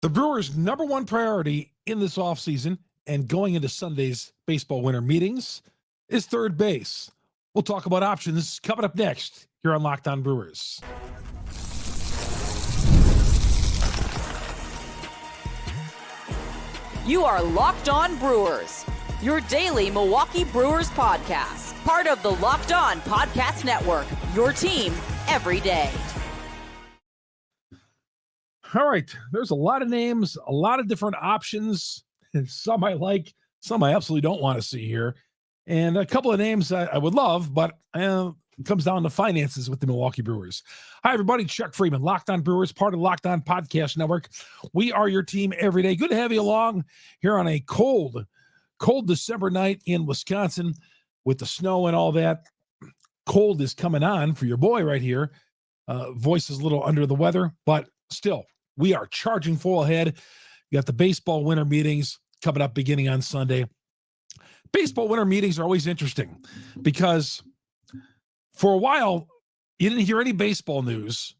The Brewers' number one priority in this offseason and going into Sunday's baseball winter meetings is third base. We'll talk about options coming up next here on Locked On Brewers. You are Locked On Brewers, your daily Milwaukee Brewers podcast, part of the Locked On Podcast Network, your team every day. All right, there's a lot of names, a lot of different options. Some I like, some I absolutely don't want to see here. And a couple of names I would love, but it comes down to finances with the Milwaukee Brewers. Hi, everybody. Chuck Freeman, Locked On Brewers, part of the Locked On Podcast Network. We are your team every day. Good to have you along here on a cold December night in Wisconsin with the snow and all that. Cold is coming on for your boy right here. Voice is a little under the weather, but still, we are charging full ahead. You got the baseball winter meetings coming up beginning on Sunday. Baseball winter meetings are always interesting because for a while, you didn't hear any baseball news.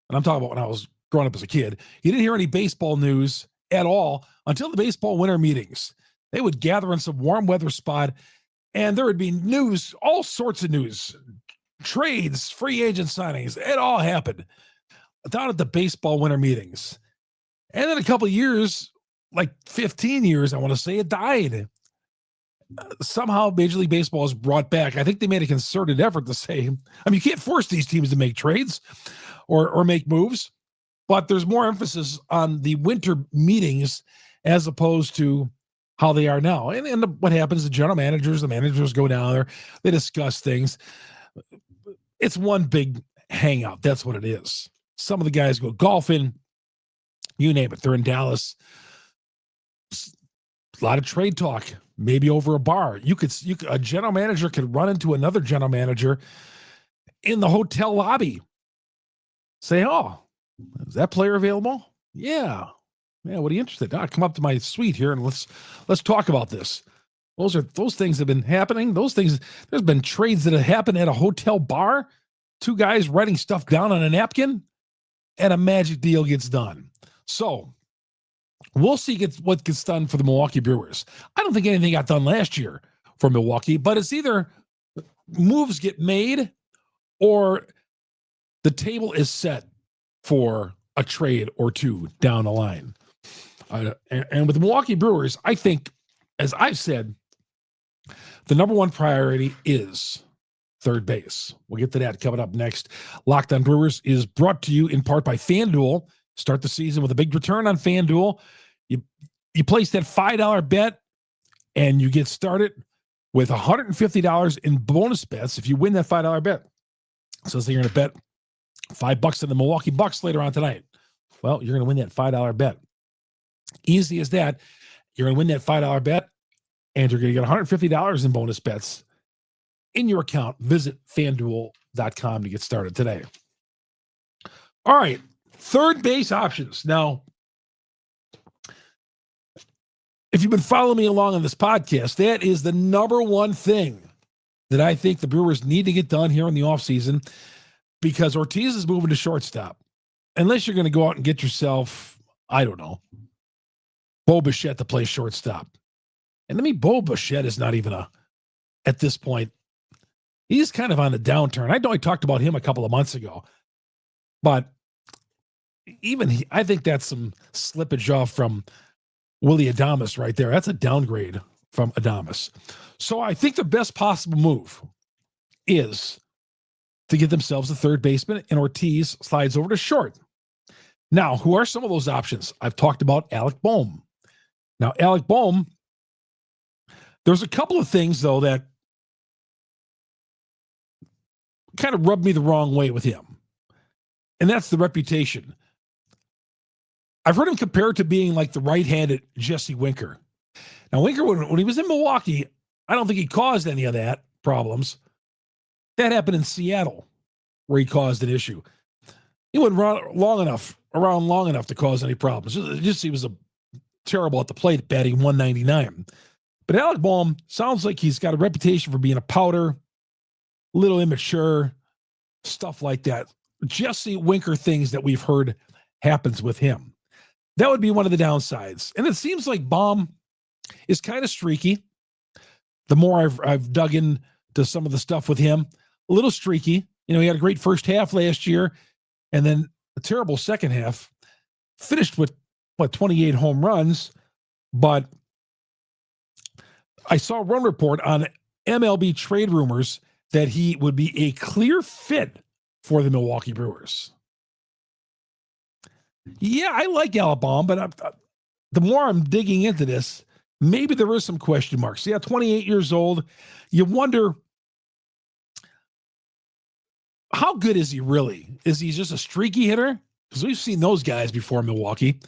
And I'm talking about when I was growing up as a kid. You didn't hear any baseball news at all until the baseball winter meetings. They would gather in some warm weather spot, and there would be news, all sorts of news, trades, free agent signings. It all happened down at the baseball winter meetings. And then a couple of years, like 15 years, I want to say, it died. Somehow Major League Baseball is brought back. I think they made a concerted effort to say, I mean, you can't force these teams to make trades or make moves, but there's more emphasis on the winter meetings as opposed to how they are now. And what happens, the managers go down there, they discuss things. It's one big hangout. That's what it is. Some of the guys go golfing, you name it. They're in Dallas. A lot of trade talk, maybe over a bar. A general manager could run into another general manager in the hotel lobby. Say, oh, is that player available? Yeah. What are you interested in? Come up to my suite here and let's talk about this. Those things have been happening. There's been trades that have happened at a hotel bar. Two guys writing stuff down on a napkin, and a magic deal gets done. So we'll see what gets done for the Milwaukee Brewers. I don't think anything got done last year for Milwaukee, but it's either moves get made or the table is set for a trade or two down the line. And with the Milwaukee Brewers, I think, as I've said, the number one priority is third base. We'll get to that coming up next. Locked On Brewers is brought to you in part by FanDuel. Start the season with a big return on FanDuel. You place that $5 bet, and you get started with $150 in bonus bets if you win that $5 bet. So you're going to bet $5 on the Milwaukee Bucks later on tonight. Well, you're going to win that $5 bet. Easy as that. You're going to win that $5 bet, and you're going to get $150 in bonus bets in your account. Visit FanDuel.com to get started today. All right, third base options. Now, if you've been following me along on this podcast, that is the number one thing that I think the Brewers need to get done here in the offseason, because Ortiz is moving to shortstop. Unless you're going to go out and get yourself, I don't know, Bo Bichette to play shortstop. And to me, Bo Bichette is not even at this point, he's kind of on the downturn. I know I talked about him a couple of months ago, but I think that's some slippage off from Willie Adames right there. That's a downgrade from Adames. So I think the best possible move is to get themselves a third baseman, and Ortiz slides over to short. Now, who are some of those options? I've talked about Alec Bohm. Now, Alec Bohm, there's a couple of things, though, that kind of rubbed me the wrong way with him. And that's the reputation. I've heard him compared to being like the right-handed Jesse Winker. Now, Winker, when he was in Milwaukee, I don't think he caused any of that problems. That happened in Seattle, where he caused an issue. He wasn't around long enough to cause any problems. Just he was terrible at the plate, batting .199. But Alec Bohm sounds like he's got a reputation for being a powder, little immature, stuff like that. Jesse Winker things that we've heard happens with him. That would be one of the downsides. And it seems like Baum is kind of streaky. The more I've dug into some of the stuff with him, a little streaky. You know, he had a great first half last year and then a terrible second half. Finished with, 28 home runs. But I saw a run report on MLB Trade Rumors that he would be a clear fit for the Milwaukee Brewers. Yeah, I like Alabama, but the more I'm digging into this, maybe there is some question marks. Yeah, 28 years old. You wonder, how good is he really? Is he just a streaky hitter? Because we've seen those guys before in Milwaukee.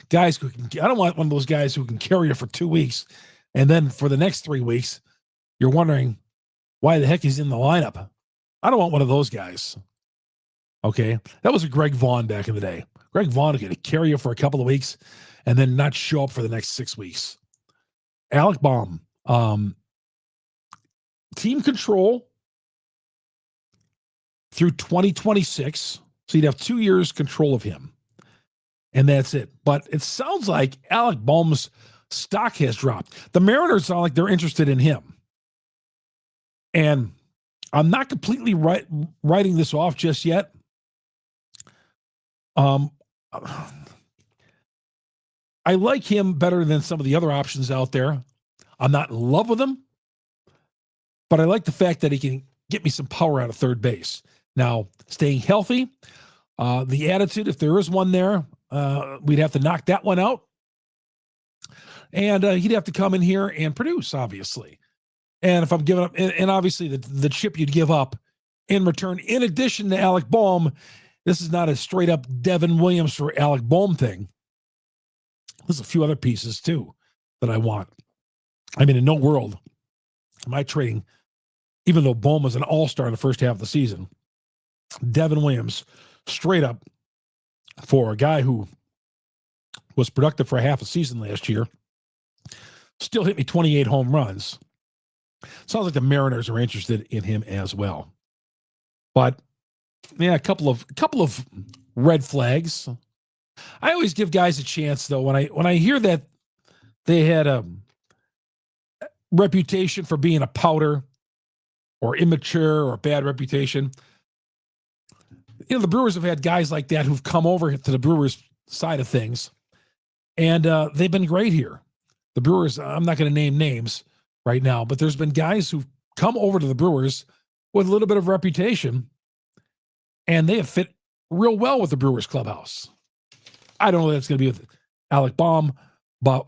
Guys who can, I don't want one of those guys who can carry you for 2 weeks, and then for the next 3 weeks, you're wondering why the heck he's in the lineup. I don't want one of those guys. Okay, that was a Greg Vaughn back in the day. Greg Vaughn is going to carry you for a couple of weeks and then not show up for the next 6 weeks. Alec Baum, team control through 2026. So you'd have 2 years control of him. And that's it. But it sounds like Alec Baum's stock has dropped. The Mariners sound like they're interested in him. And I'm not completely writing this off just yet. I like him better than some of the other options out there. I'm not in love with him, but I like the fact that he can get me some power out of third base. Now, staying healthy, the attitude, if there is one there, we'd have to knock that one out. And he'd have to come in here and produce, obviously. And if I'm giving up, and obviously the chip you'd give up in return, in addition to Alec Baum, this is not a straight up Devin Williams for Alec Baum thing. There's a few other pieces too that I want. I mean, in no world am I trading, even though Baum was an all-star in the first half of the season, Devin Williams straight up for a guy who was productive for a half a season last year, still hit me 28 home runs. Sounds like the Mariners are interested in him as well. But yeah, a couple of red flags. I always give guys a chance though. When I hear that they had a reputation for being a powder or immature or bad reputation, you know, the Brewers have had guys like that who've come over to the Brewers side of things, and they've been great here. The Brewers, I'm not going to name names right now, but there's been guys who've come over to the Brewers with a little bit of reputation, and they have fit real well with the Brewers clubhouse. I don't know if that's going to be with Alec Baum, but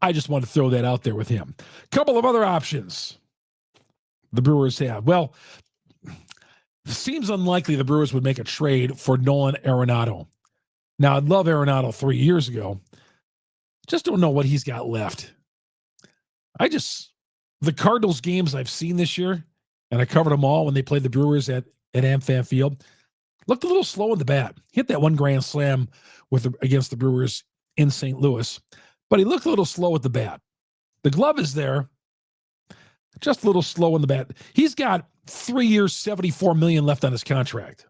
I just want to throw that out there with him. A couple of other options the Brewers have. Well, it seems unlikely the Brewers would make a trade for Nolan Arenado. Now, I'd love Arenado 3 years ago. Just don't know what he's got left. The Cardinals games I've seen this year, and I covered them all when they played the Brewers at AmFam Field, looked a little slow in the bat. Hit that one grand slam against the Brewers in St. Louis, but he looked a little slow at the bat. The glove is there, just a little slow in the bat. He's got 3 years, $74 million left on his contract.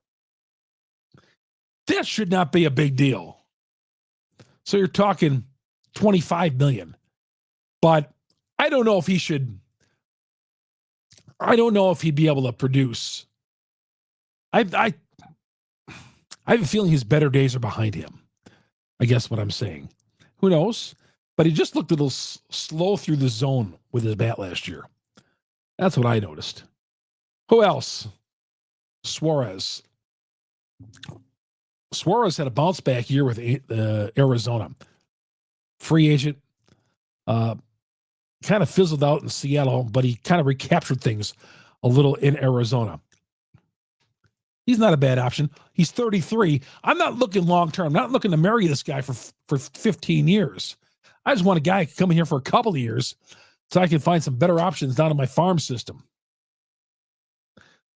That should not be a big deal. So you're talking $25 million. But I don't know if he'd be able to produce. I have a feeling his better days are behind him. I guess what I'm saying. Who knows? But he just looked a little slow through the zone with his bat last year. That's what I noticed. Who else? Suarez. Suarez had a bounce back year with Arizona. Free agent. Kind of fizzled out in Seattle, but he kind of recaptured things a little in Arizona. He's not a bad option. He's 33. I'm not looking long-term. I'm not looking to marry this guy for 15 years. I just want a guy who can come in here for a couple of years so I can find some better options down in my farm system.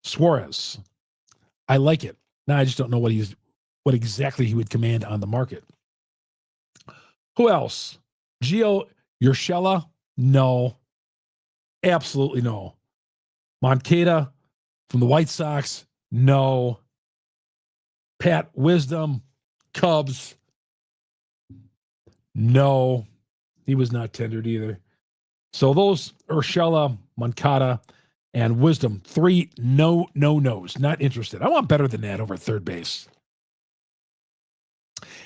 Suarez. I like it. Now I just don't know what exactly he would command on the market. Who else? Gio Urshela? No. Absolutely no. Moncada from the White Sox? No. Pat Wisdom? Cubs? No, he was not tendered either. So those Urshela, Moncada, and Wisdom, 3 no-nos. Not interested. I want better than that over at third base.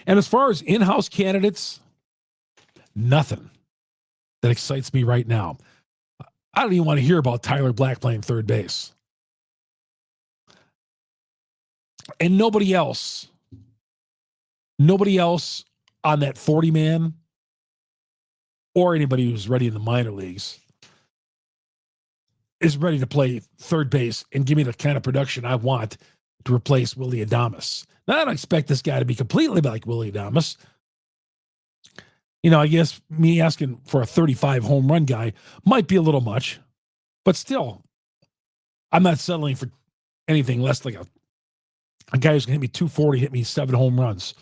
And as far as in-house candidates, nothing that excites me right now. I don't even want to hear about Tyler Black playing third base. And nobody else on that 40-man or anybody who's ready in the minor leagues is ready to play third base and give me the kind of production I want to replace Willy Adames. Now, I don't expect this guy to be completely like Willy Adames. You know, I guess me asking for a 35 home run guy might be a little much, but still, I'm not settling for anything less like a guy who's going to hit me 240, hit me 7 home runs.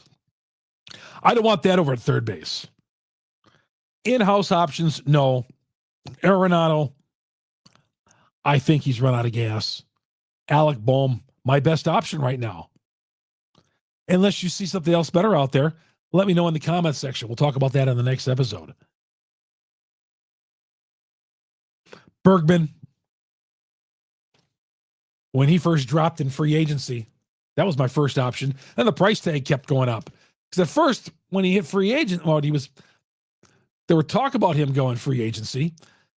I don't want that over at third base. In-house options, no. Arenado, I think he's run out of gas. Alec Bohm, my best option right now. Unless you see something else better out there, let me know in the comments section. We'll talk about that in the next episode. Bergman, when he first dropped in free agency, that was my first option. And the price tag kept going up. Because at first, when he hit free agent mode, there were talk about him going free agency.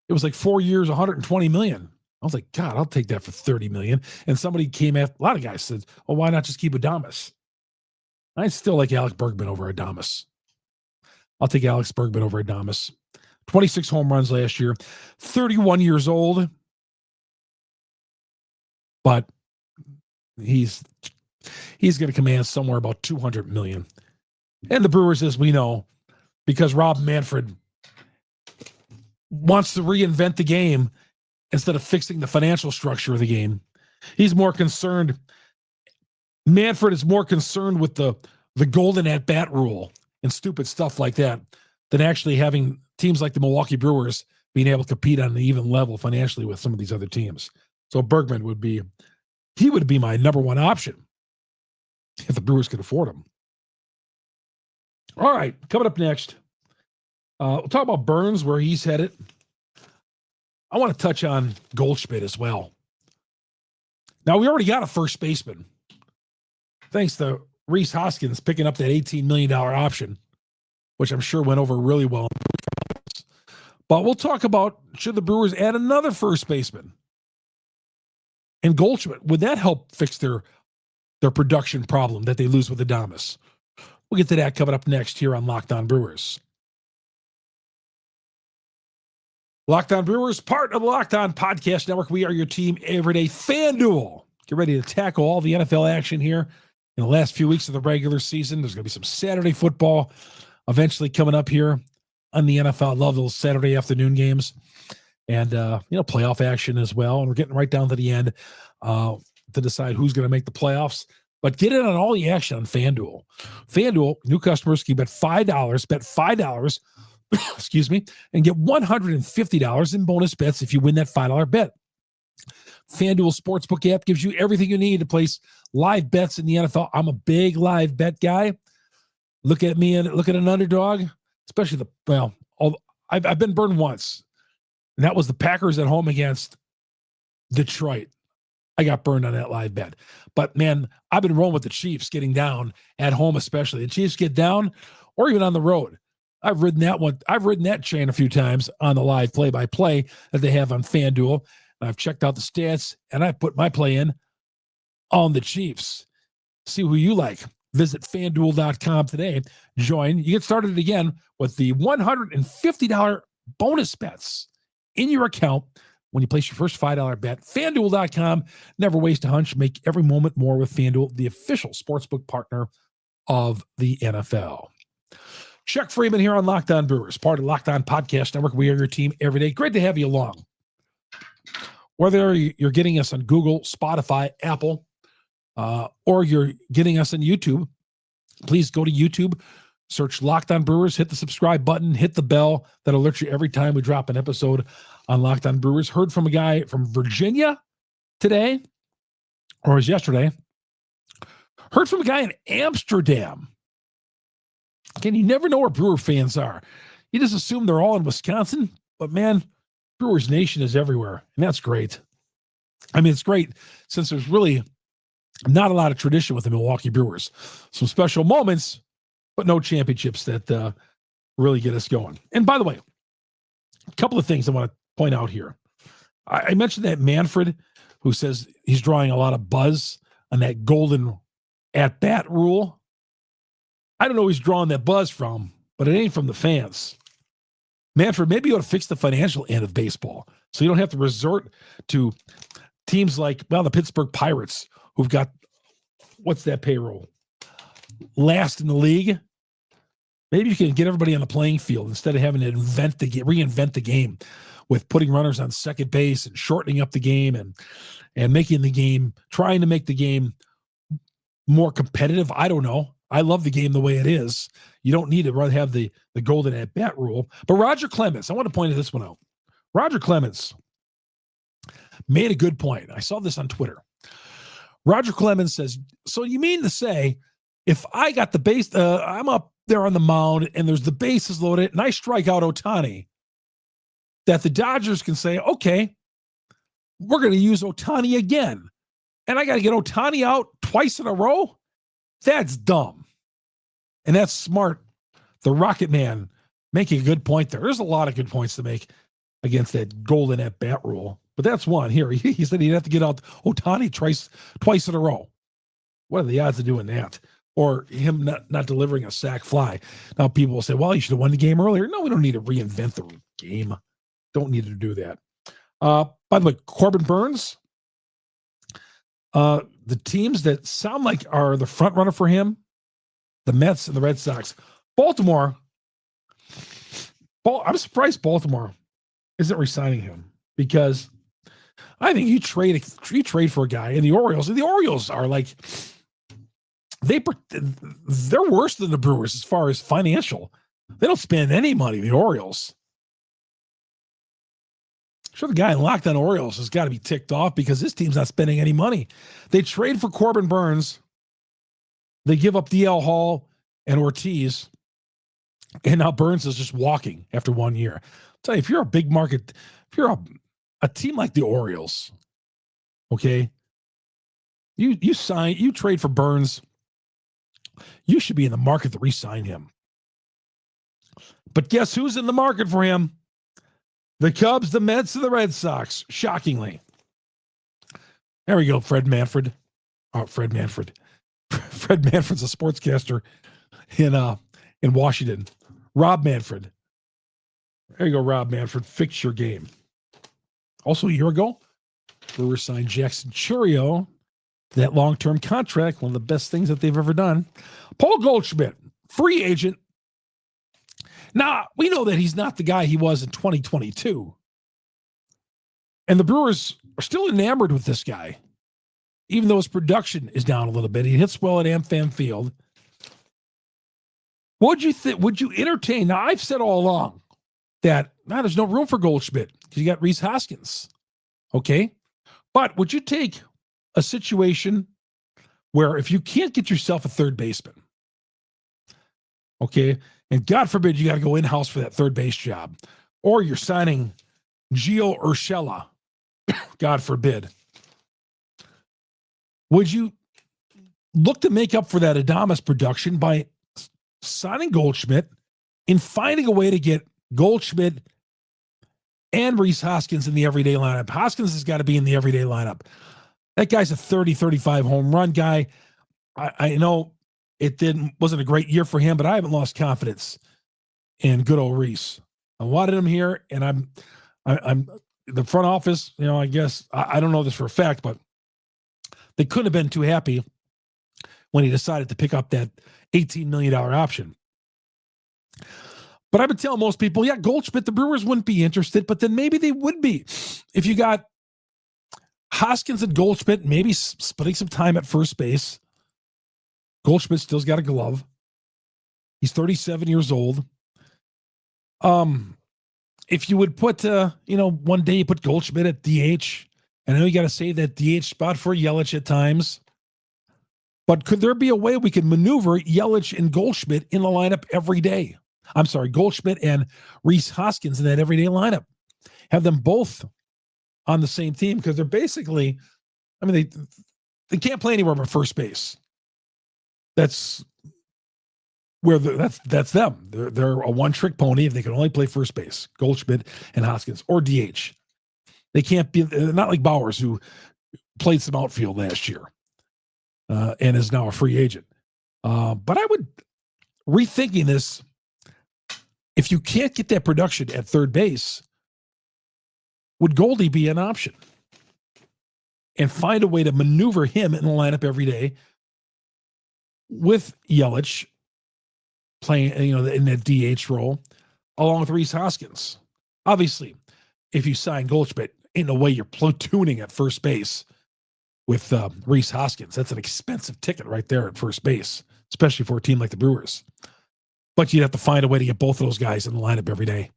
It was like 4 years, $120 million. I was like, God, I'll take that for $30 million. And somebody came after, a lot of guys said, oh, why not just keep Adames? I still like Alex Bergman over Adames. I'll take Alex Bergman over Adames. 26 home runs last year, 31 years old. But he's going to command somewhere about $200 million. And the Brewers, as we know, because Rob Manfred wants to reinvent the game instead of fixing the financial structure of the game, he's more concerned. Manfred is more concerned with the golden at-bat rule and stupid stuff like that than actually having teams like the Milwaukee Brewers being able to compete on an even level financially with some of these other teams. So Bergman would be my number one option if the Brewers could afford him. All right, coming up next, we'll talk about Burnes, where he's headed. I want to touch on Goldschmidt as well. Now, we already got a first baseman, thanks to Rhys Hoskins picking up that $18 million option, which I'm sure went over really well. But we'll talk about, should the Brewers add another first baseman? And Goldschmidt, would that help fix their production problem that they lose with Adames? We'll get to that coming up next here on Locked On Brewers. Locked On Brewers, part of the Locked On Podcast Network. We are your team every day. FanDuel, get ready to tackle all the NFL action here in the last few weeks of the regular season. There's going to be some Saturday football eventually coming up here on the NFL. I love those Saturday afternoon games. And, playoff action as well. And we're getting right down to the end to decide who's going to make the playoffs. But get in on all the action on FanDuel. FanDuel, new customers can bet $5, excuse me, and get $150 in bonus bets if you win that $5 bet. FanDuel Sportsbook app gives you everything you need to place live bets in the NFL. I'm a big live bet guy. Look at me and look at an underdog, especially I've been burned once, and that was the Packers at home against Detroit. I got burned on that live bet. But, man, I've been rolling with the Chiefs getting down at home especially. The Chiefs get down or even on the road. I've ridden that one. I've ridden that train a few times on the live play-by-play that they have on FanDuel. I've checked out the stats, and I put my play in on the Chiefs. See who you like. Visit FanDuel.com today. Join. You get started again with the $150 bonus bets in your account when you place your first $5 bet. FanDuel.com. Never waste a hunch. Make every moment more with FanDuel, the official sportsbook partner of the NFL. Chuck Freeman here on Locked On Brewers, part of Locked On Podcast Network. We are your team every day. Great to have you along. Whether you're getting us on Google, Spotify, Apple, or you're getting us on YouTube, please go to YouTube, search Locked On Brewers, hit the subscribe button, hit the bell. That alerts you every time we drop an episode on Locked On Brewers. Heard from a guy from Virginia today, or it was yesterday. Heard from a guy in Amsterdam. And you never know where Brewer fans are. You just assume they're all in Wisconsin, but man, Brewers Nation is everywhere, and that's great. I mean, it's great since there's really not a lot of tradition with the Milwaukee Brewers. Some special moments, but no championships that really get us going. And by the way, a couple of things I want to point out here. I mentioned that Manfred, who says he's drawing a lot of buzz on that golden at-bat rule. I don't know who he's drawing that buzz from, but it ain't from the fans. Manfred, maybe you ought to fix the financial end of baseball so you don't have to resort to teams like, well, the Pittsburgh Pirates, who've got, what's that payroll? Last in the league. Maybe you can get everybody on the playing field instead of having to reinvent the game with putting runners on second base and shortening up the game and making the game, trying to make the game more competitive. I don't know. I love the game the way it is. You don't need to have the golden at-bat rule. But Roger Clemens, I want to point this one out. Roger Clemens made a good point. I saw this on Twitter. Roger Clemens says, so you mean to say if I got the base, I'm up there on the mound and there's the bases loaded and I strike out Ohtani, that the Dodgers can say, okay, we're going to use Ohtani again. And I got to get Ohtani out twice in a row? That's dumb. And that's smart. The Rocket Man making a good point there. There's a lot of good points to make against that golden at-bat rule. But that's one. Here, he said he'd have to get out Ohtani twice in a row. What are the odds of doing that? Or him not delivering a sac fly. Now people will say, well, you should have won the game earlier. No, we don't need to reinvent the game. Don't need to do that. By the way, Corbin Burnes, the teams that sound like are the front runner for him, the Mets and the Red Sox. Baltimore, I'm surprised Baltimore isn't re-signing him because I think you trade for a guy, and the Orioles are like, they're worse than the Brewers as far as financial. They don't spend any money, the Orioles. Sure, the guy in Locked On Orioles has got to be ticked off because his team's not spending any money. They trade for Corbin Burnes. They give up DL Hall and Ortiz. And now Burnes is just walking after 1 year. I'll tell you, if you're a big market, if you're a team like the Orioles, okay, you trade for Burnes, you should be in the market to re-sign him. But guess who's in the market for him? The Cubs, the Mets, and the Red Sox, shockingly. There we go, Fred Manfred. Oh, Fred Manfred. Fred Manfred's a sportscaster in Washington. Rob Manfred. There you go, Rob Manfred. Fix your game. Also, a year ago, Brewers signed Jackson Chourio to that long-term contract, one of the best things that they've ever done. Paul Goldschmidt, free agent. Now, we know that he's not the guy he was in 2022. And the Brewers are still enamored with this guy, even though his production is down a little bit. He hits well at AmFam Field. Would you entertain? Now, I've said all along that there's no room for Goldschmidt because you got Rhys Hoskins. Okay? But would you take a situation where if you can't get yourself a third baseman, okay, and God forbid you got to go in-house for that third base job, or you're signing Gio Urshela, God forbid, would you look to make up for that Adames production by signing Goldschmidt and finding a way to get Goldschmidt and Rhys Hoskins in the everyday lineup? Hoskins has got to be in the everyday lineup. That guy's a 30, 35 home run guy. I know it wasn't a great year for him, but I haven't lost confidence in good old Rhys. I wanted him here, and I'm the front office, I guess, I don't know this for a fact, but they couldn't have been too happy when he decided to pick up that $18 million option. But I've been telling most people, yeah, Goldschmidt, the Brewers wouldn't be interested, but then maybe they would be. If you got Hoskins and Goldschmidt, maybe splitting some time at first base. Goldschmidt still's got a glove. He's 37 years old. If you would put, one day you put Goldschmidt at DH, and I know you got to save that DH spot for Yelich at times. But could there be a way we could maneuver Yelich and Goldschmidt in the lineup every day? I'm sorry, Goldschmidt and Rhys Hoskins in that everyday lineup. Have them both on the same team, because they're basically, I mean, they can't play anywhere but first base. That's where that's them. They're a one-trick pony if they can only play first base, Goldschmidt and Hoskins, or DH. They can't be, not like Bowers, who played some outfield last year and is now a free agent. But I would, rethinking this, if you can't get that production at third base, would Goldie be an option? And find a way to maneuver him in the lineup every day with Yelich playing, in that DH role, along with Rhys Hoskins. Obviously, if you sign Goldschmidt, ain't no way you're platooning at first base with Rhys Hoskins. That's an expensive ticket right there at first base, especially for a team like the Brewers. But you'd have to find a way to get both of those guys in the lineup every day.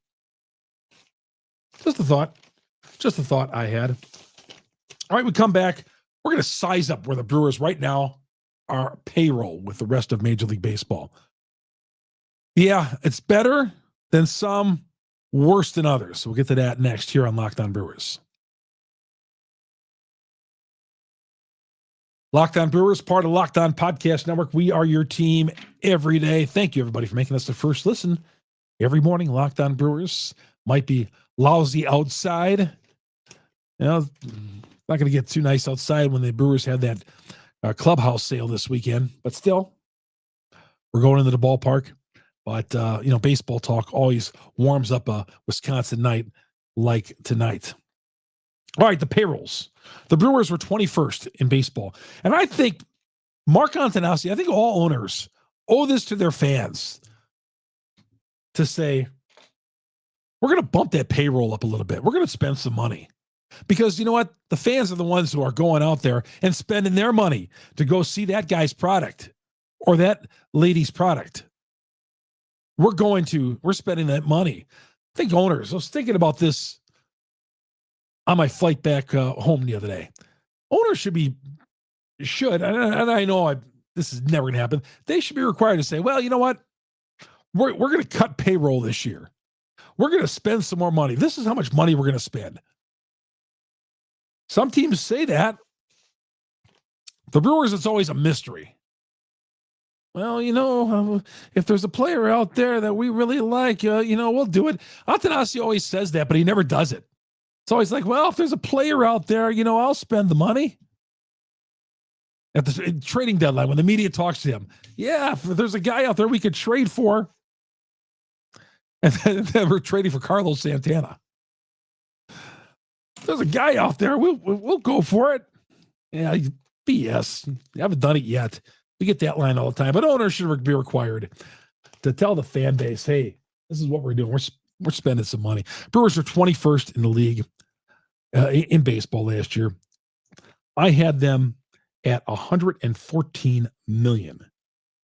Just a thought. Just a thought I had. All right, we come back. We're going to size up where the Brewers right now are payroll with the rest of Major League Baseball. Yeah, it's better than some, worse than others. We'll get to that next here on Locked On Brewers. Locked On Brewers, part of Locked On Podcast Network. We are your team every day. Thank you, everybody, for making us the first listen every morning. Locked On Brewers. Might be lousy outside. Not going to get too nice outside when the Brewers had that clubhouse sale this weekend. But still, we're going into the ballpark. But, baseball talk always warms up a Wisconsin night like tonight. All right, the payrolls. The Brewers were 21st in baseball. And I think Mark Antonowski, I think all owners owe this to their fans to say, we're going to bump that payroll up a little bit. We're going to spend some money. Because you know what? The fans are the ones who are going out there and spending their money to go see that guy's product or that lady's product. We're spending that money. I think owners, I was thinking about this on my flight back home the other day. Owners should, and I know this is never going to happen. They should be required to say, well, you know what? We're going to cut payroll this year. We're going to spend some more money. This is how much money we're going to spend. Some teams say that. The Brewers, it's always a mystery. Well, if there's a player out there that we really like, we'll do it. Antonowski always says that, but he never does it. It's always like, well, if there's a player out there, I'll spend the money. At the trading deadline, when the media talks to him, yeah, if there's a guy out there we could trade for. And then we're trading for Carlos Santana. There's a guy out there. We'll go for it. Yeah, BS. You haven't done it yet. We get that line all the time. But owners should be required to tell the fan base, hey, this is what we're doing. We're spending some money. Brewers are 21st in the league in baseball last year. I had them at $114 million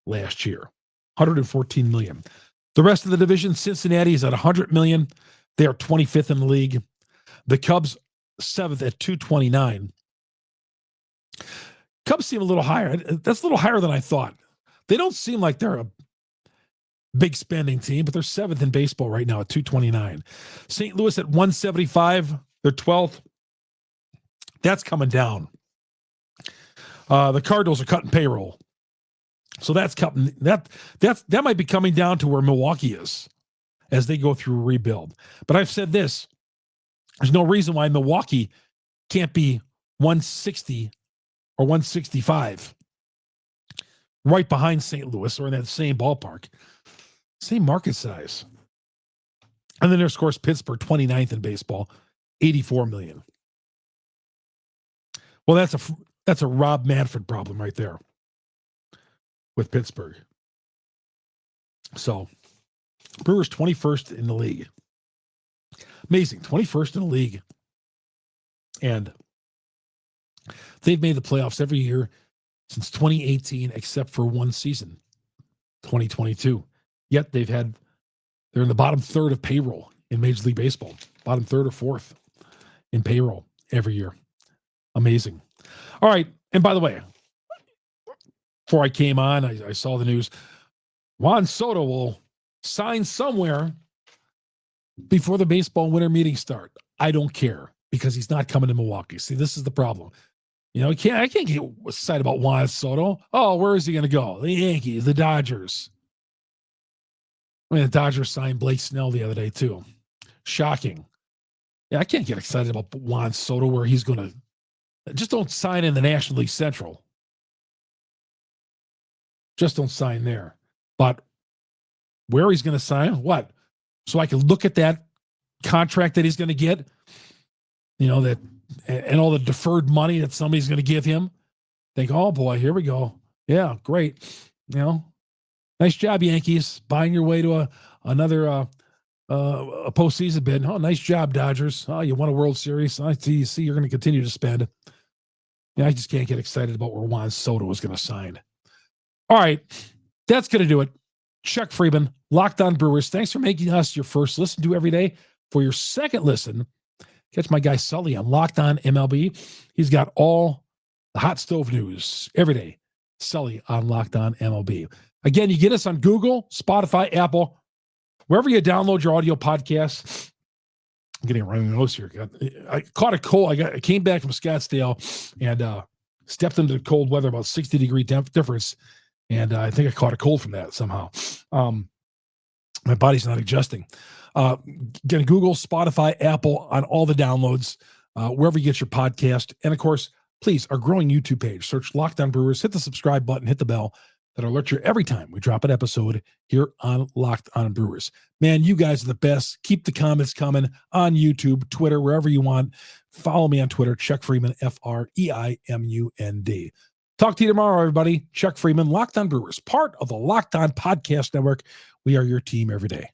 last year. $114 million. The rest of the division, Cincinnati is at $100 million. They are 25th in the league. The Cubs, 7th at $229. Cubs seem a little higher. That's a little higher than I thought. They don't seem like they're a big spending team, but they're 7th in baseball right now at $229. St. Louis at $175. They're 12th. That's coming down. The Cardinals are cutting payroll. So that's cutting. That might be coming down to where Milwaukee is as they go through a rebuild. But I've said this. There's no reason why Milwaukee can't be 160 or 165 right behind St. Louis or in that same ballpark. Same market size. And then there's, of course, Pittsburgh, 29th in baseball, $84 million. Well, that's a Rob Manfred problem right there with Pittsburgh. So, Brewers 21st in the league. Amazing, 21st in the league. And they've made the playoffs every year since 2018, except for one season, 2022. Yet they're in the bottom third of payroll in Major League Baseball. Bottom third or fourth in payroll every year. Amazing. All right. And by the way, before I came on, I saw the news. Juan Soto will sign somewhere before the baseball winter meetings start. I don't care because he's not coming to Milwaukee. See, this is the problem. I can't get excited about Juan Soto. Oh, where is he going to go? The Yankees, the Dodgers. The Dodgers signed Blake Snell the other day, too. Shocking. Yeah, I can't get excited about Juan Soto where he's going to. Just don't sign in the National League Central. Just don't sign there. But where he's going to sign, what? So I can look at that contract that he's going to get, that and all the deferred money that somebody's going to give him. Think, oh boy, here we go. Yeah, great. Nice job, Yankees, buying your way to another a postseason bid. Oh, nice job, Dodgers. Oh, you won a World Series. I see you're going to continue to spend. I just can't get excited about where Juan Soto is going to sign. All right, that's going to do it. Chuck Freeman, Locked On Brewers. Thanks for making us your first listen to every day. For your second listen, catch my guy Sully on Locked On MLB. He's got all the hot stove news every day. Sully on Locked On MLB. Again, you get us on Google, Spotify, Apple, wherever you download your audio podcasts. I'm getting a running nose here. I caught a cold. I came back from Scottsdale and stepped into the cold weather, about 60-degree difference. And I think I caught a cold from that somehow. My body's not adjusting. Again, Google, Spotify, Apple on all the downloads, wherever you get your podcast. And, of course, please, our growing YouTube page. Search Locked On Brewers. Hit the subscribe button. Hit the bell. That'll alert you every time we drop an episode here on Locked On Brewers. Man, you guys are the best. Keep the comments coming on YouTube, Twitter, wherever you want. Follow me on Twitter, Chuck Freeman, FREIMUND. Talk to you tomorrow, everybody. Chuck Freeman, Locked On Brewers, part of the Locked On Podcast Network. We are your team every day.